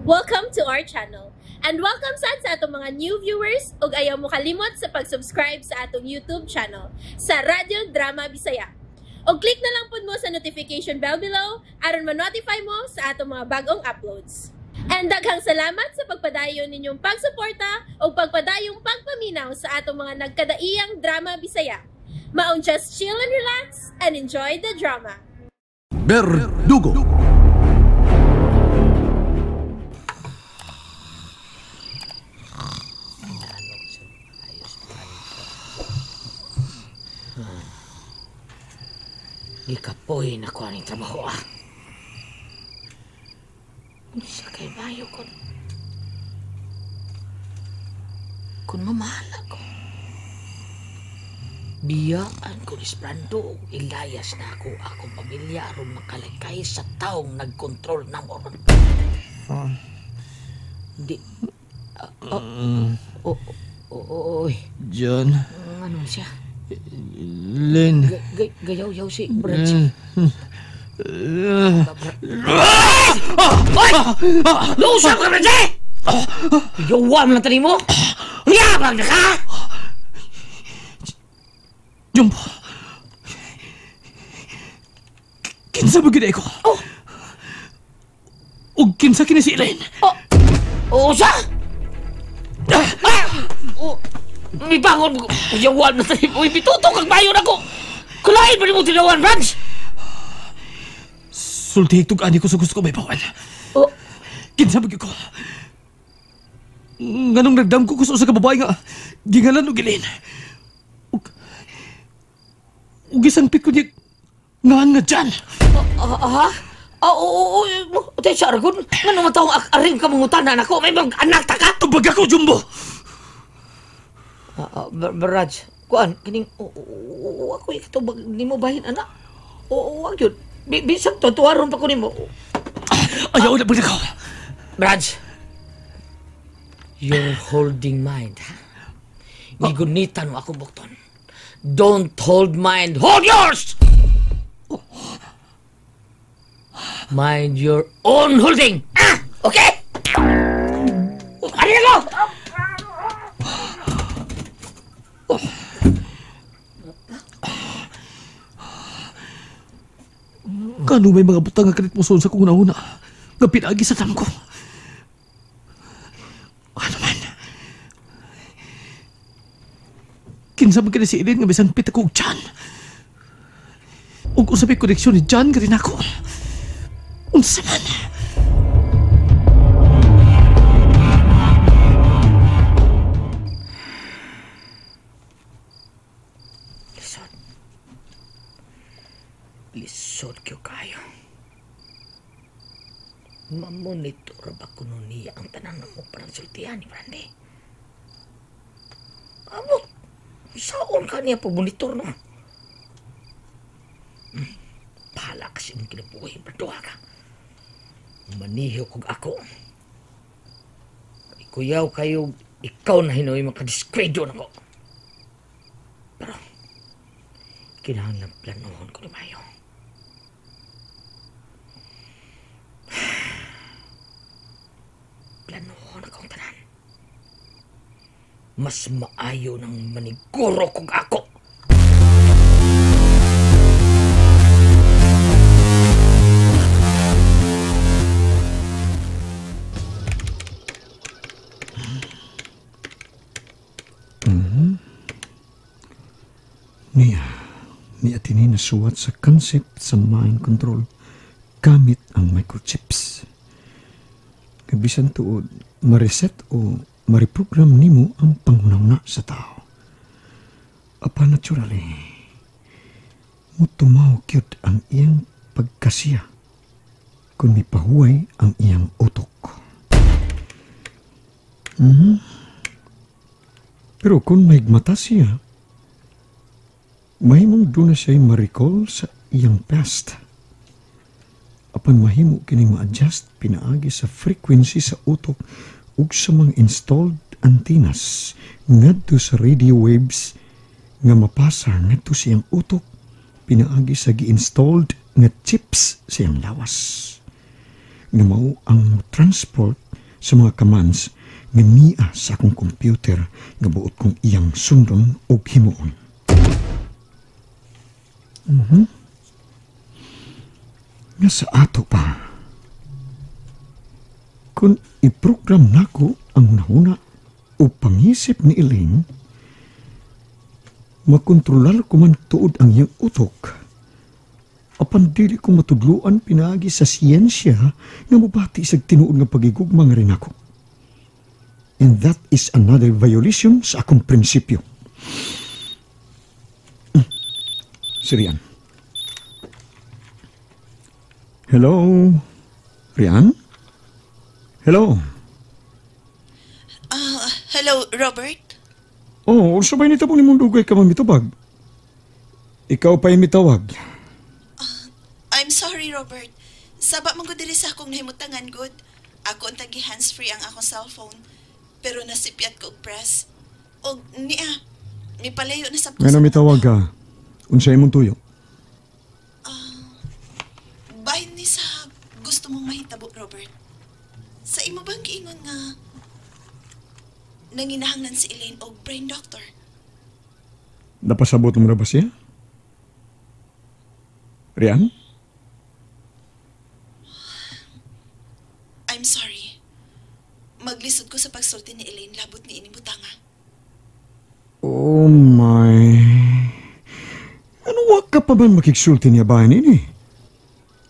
Welcome to our channel. And welcome sa atong mga new viewers ug ayaw mo kalimot sa pag-subscribe sa atong YouTube channel sa Radio Drama Bisaya. O click na lang pud mo sa notification bell below aron ma-notify mo sa atong mga bagong uploads. And daghang salamat sa pagpadayon ninyong pagsuporta o pagpadayong pagpaminaw sa atong mga nagkadaiyang Drama Bisaya. Maong just chill and relax and enjoy the drama. Berdugo. Ikapoy na ko aning trabaho Sa kay bayo ko. Kung mamahala ko. Biyaan ko Esperanto, ilayas na ako akong pamilya aron makalagay sa taong nagkontrol ng oron. Di... Oy. John. Ano siya? Lynn. Gayaw-yaw si Brad. Oy! Lusap ka, Brad! Yawam lang tanin mo! Yabang na ka! Jumbo. Kinsa ba gina ko? O kinsa kini si Elaine? Siya? May bangon mo. Yawan na tayo mo. Ibituto kang bayo na ko. Kulain ba ni mo tinawan, Branch? Sulti itong ani ko sa gusto ko may bawan. Kinsa ba ko? Nganong nagdam ko gusto sa kababae nga. Gingalan o gilin. Ug isangpit ko niya ngaan nga dyan. Oo. Tayo siya, Aragon. Nga naman taong aring kamungutanan ako. May mga anak ta ka? Tubag ako, Jumbo! Baraj, kuan, kining, ako ikatubag ni mo bahin, anak? Wag yun. Bisang tuwaron pa ko ni mo. Ayaw na ba ko? Baraj, you're holding mind, ha? Nigunitan mo ako, Bukton. Don't hold mind, hold yours! Mind your own holding, okay? Ano na ko? Kano may mga butang nga kanit mo sa kong una-una nga pinagi sa tanong ko. Ano man? Kinsa ba si Elaine nga bisan pita ko og John? Ug usabay koneksyon ni John ka rin ako. Unsa man? Lisod kyo kayo. Mamonitor ba ko nun niya ang tanan mo parang sultihan ni Brandy? Amo, saon ka niya pag-monitor no? Pahala kasi mong kinabuhay, berdoha ka. Maniho kog ako. Ikuyaw kayo, ikaw na hinoy makadiskredo na ko. Pero, kinahanglan planohon ko ni Mayo. Planohon akong tanan. Mas maayo ng maniguro kong ako. Ni Atini nasuwat sa concept sa mind control gamit ang microchips. Kabisan tuod, ma-reset o ma-reprogram nimo ang panghunahuna sa tao. Apa naturally, mutumaw kyud ang iyang pagkasiya kung mipahuway ang iyang utok. Pero kung may mata siya, mahimong doon na siya'y ma-recall sa iyang past. Apan mahimo kining ma-adjust pinaagi sa frequency sa utok ug sa mga installed antennas ngadto sa radio waves nga mapasa ngadto sa iyang utok pinaagi sa gi-installed nga chips sa iyang lawas. Nga mao ang transport sa mga commands nga niya sa akong computer nga buot kong iyang sundon o himuon. Nga sa ato pa. Kung iprogram nako ang hunahuna o pangisip ni Elaine, makontrolar ko man tuod ang iyang utok. Apan dili ko matudluan pinagi sa siyensya nga mubati sa tinuod nga pagigugma nga rin ako. And that is another violation sa akong prinsipyo. Si Rian. Hello? Rian? Hello? Hello, Robert? Oh, sabay nito pong nimundugay ka mamitawag. Ikaw pa yung mitawag. I'm sorry, Robert. Saba man gud diri sa akong nahimutangan good. Ako ang tagi hands-free ang akong cellphone. Pero nasipyat ko og press. Og niya, may palayo na sa Nga mitawag ka. Unsay imong tuyo? Bahin ni sa gusto mong mahitabo, Robert. Sa imo bang giingon nga nanginahanglan si Elaine og brain doctor? Napasabot mo na ba siya? Rian? I'm sorry. Maglisod ko sa pagsulti ni Elaine labot ni ining butanga. Oh my. Ano wag ka pa ba makiksulti niya ba ini?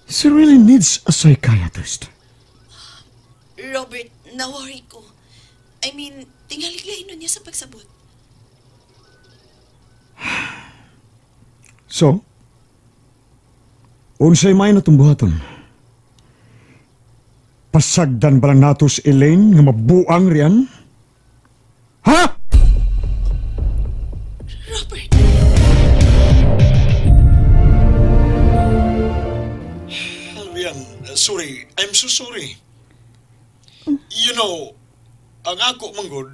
She really needs a psychiatrist. Robert, na-worry ko. I mean, tingaliglayin nun niya sa pagsabot. So, unsay may natumbuhaton? Pasagdan ba lang natos Elaine nga mabuang riyan? Ha? Robert! Rian, sorry. I'm so sorry. You know, ang ako manggod,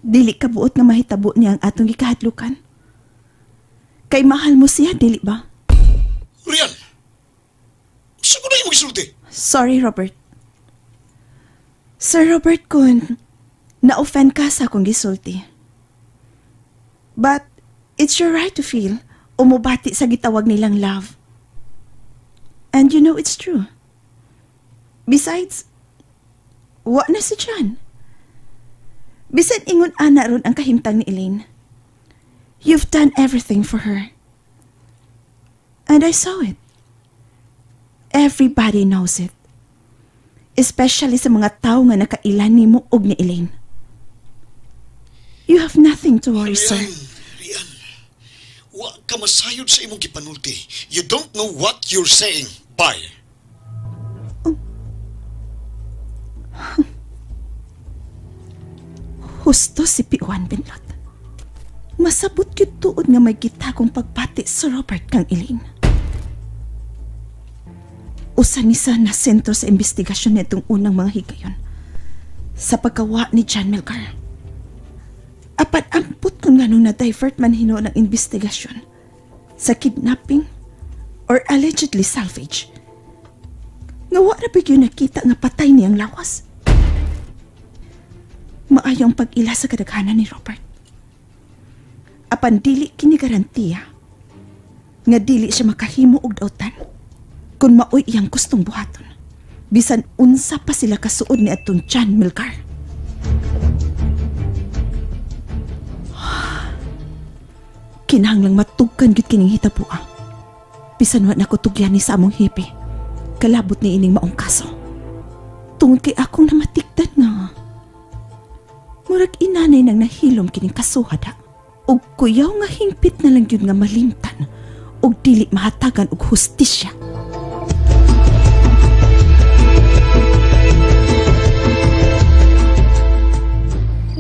Dili ka buot nga mahitabo niya ang atong gikahadlukan. Kay mahal mo siya, dili ba? Rian! Saan ko na yung magsulti? Sorry, Robert. Sir Robert, kung na-offend ka sa akong gisulti. But, it's your right to feel umubati sa gitawag nilang love. And you know it's true. Besides, wa na si John. Bisan ingon ana ron ang kahimtang ni Elaine. You've done everything for her. And I saw it. Everybody knows it. Especially sa mga tao nga nakailan ni mo og ni Elaine. You have nothing to worry, sir. Rian, wa ka masayod sa imong gipanulti. You don't know what you're saying. Bye. Husto si P1 Benlot. Masabot yun tuod nga may gitagong pagpati sa Robert kang Elaine. Usa ni sa na sentro sa investigasyon nitong unang mga higayon sa pagkawa ni John Melgar. Apat amput kung ganong na-divert man hino ng investigasyon sa kidnapping or allegedly salvage. Nga wala bigyo nakita nga patay niyang lawas. Maayong pag-ila sa kadaghanan ni Robert. Apan dili kini garantiya nga dili siya makahimo og dautan kung maoy iyang gustong buhaton. Bisan unsa pa sila kasuod ni atong John Melgar. Kinahanglang matugkan gid kining hitabua. Bisan wa nako tugyan ni sa among hipi. Kalabot ni ining maong kaso. Tungod kay akong namatikdan nga murag inanay nang nahilom kining kasuhada. Og kuyaw nga hingpit na lang yun nga malimtan og dili mahatagan og hustisya.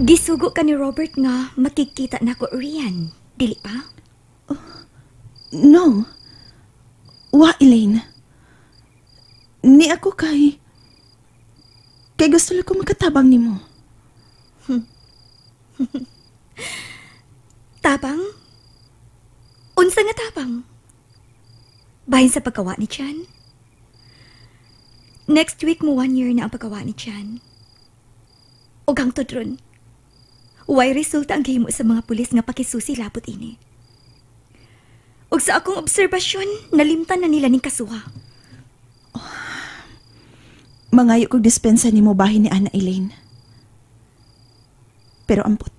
Gisugo ka ni Robert nga makikita na ko Rian, dili pa? No. Wa, Elaine. Ni ako kay gusto lang ko makatabang nimo. Tabang? Unsa nga tabang? Bahin sa pagkawa ni Chan? Next week mo 1 year na ang pagkawa ni Chan. O hangtod ron, way resulta ang gihimo sa mga pulis nga pakisusi labot ini. Og sa akong obserbasyon, nalimtan na nila ning kasuha. Mangayo kog dispensa ni mo bahin ni Ana Elaine. Pero ambot.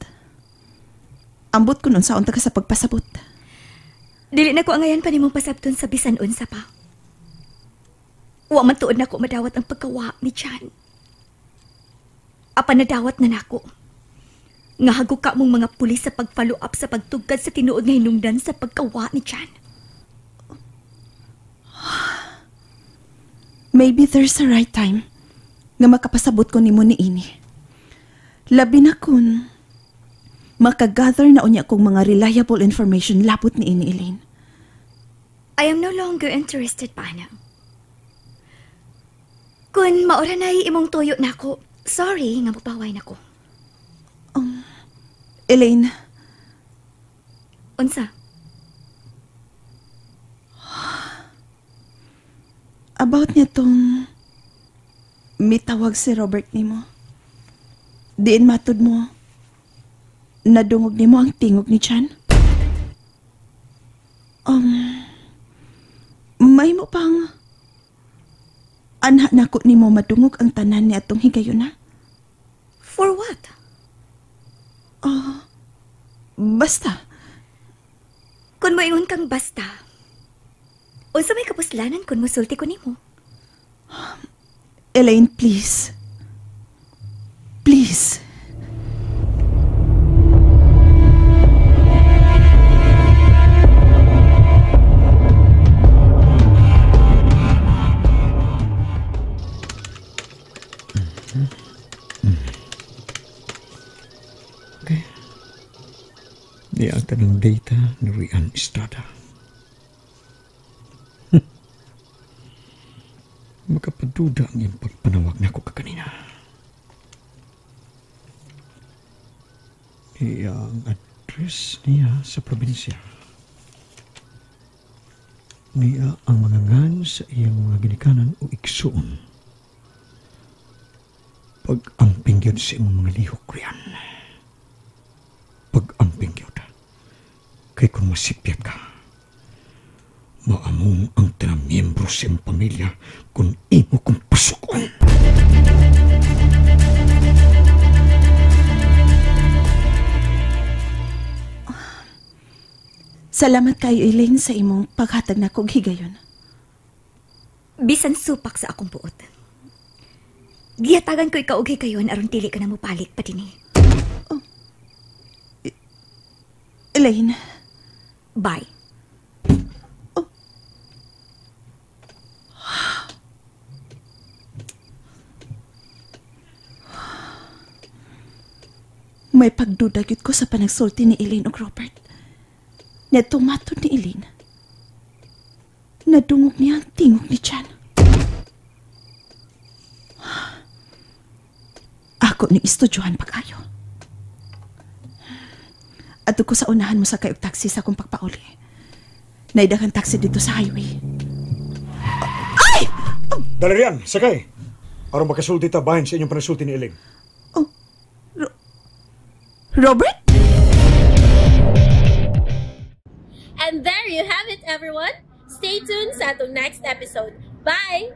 Ambot ko nun sa unta ka sa pagpasabot. Dili na ko angayan pa nimong pasabton sa bisan unsa pa. Wa man tuod na ko madawat ang pagkawa ni Chan. Apa nadawat na nako. Nga haguka mong mga pulis sa pag-follow up sa pagtugkad sa tinuod nga hinungdan sa pagkawa ni Chan. Maybe there's a right time nga makapasabot ko nimo ni ini. Labi na kun makagather na unya kong mga reliable information labot ni ini, Elaine. I am no longer interested pa na. Kung maura na imong tuyo na ako, sorry nga mapaway na ko. Elaine. Unsa? About niya tong mitawag si Robert nimo. Diin matud mo, nadungog nimo ang tingog ni Chan. May mo pang anha nako nimo madungog ang tanan ni atong higayon na? For what? Basta. Kung moingon kang basta, unsa may kapuslanan kung musulti ko nimo? Elaine, please. Please. Okay. Niata ng data ni Rian Estrada. Makapaduda ang iyong pagpanawag na ako kaganina. Iyang address niya sa probinsya. Niya ang mga ngan sa iyang mga ginikanan o iksoon. Pag-amping yun sa iyong mga lihok, Rian. Pag-amping yun. Kaya kung masipyat ka, maamong ang tanang miyembro sa iyong pamilya kung imo kong pasukon. Salamat kayo, Elaine, sa imong paghatag na kog higayon. Bisan supak sa akong buot. Gihatagan ko ikaw og higayon aron dili ka na mopalit pa dinhi. Elaine. Bye. May pagduda gyud ko sa panagsulti ni Elaine ug Robert. Natumatod ni Elaine. Nadungog niya ang tingog ni Chan. Ako ni istudyohan pag-ayo. Ato ko sa unahan mo sa kayog taxi sa akong pagpauli. Naidakan taxi dito sa highway. Ay! Dali riyan, sakay. Aron makasulti ta bahin sa inyong panasulti ni Elaine. Robert? And there you have it, everyone. Stay tuned sa atong next episode. Bye!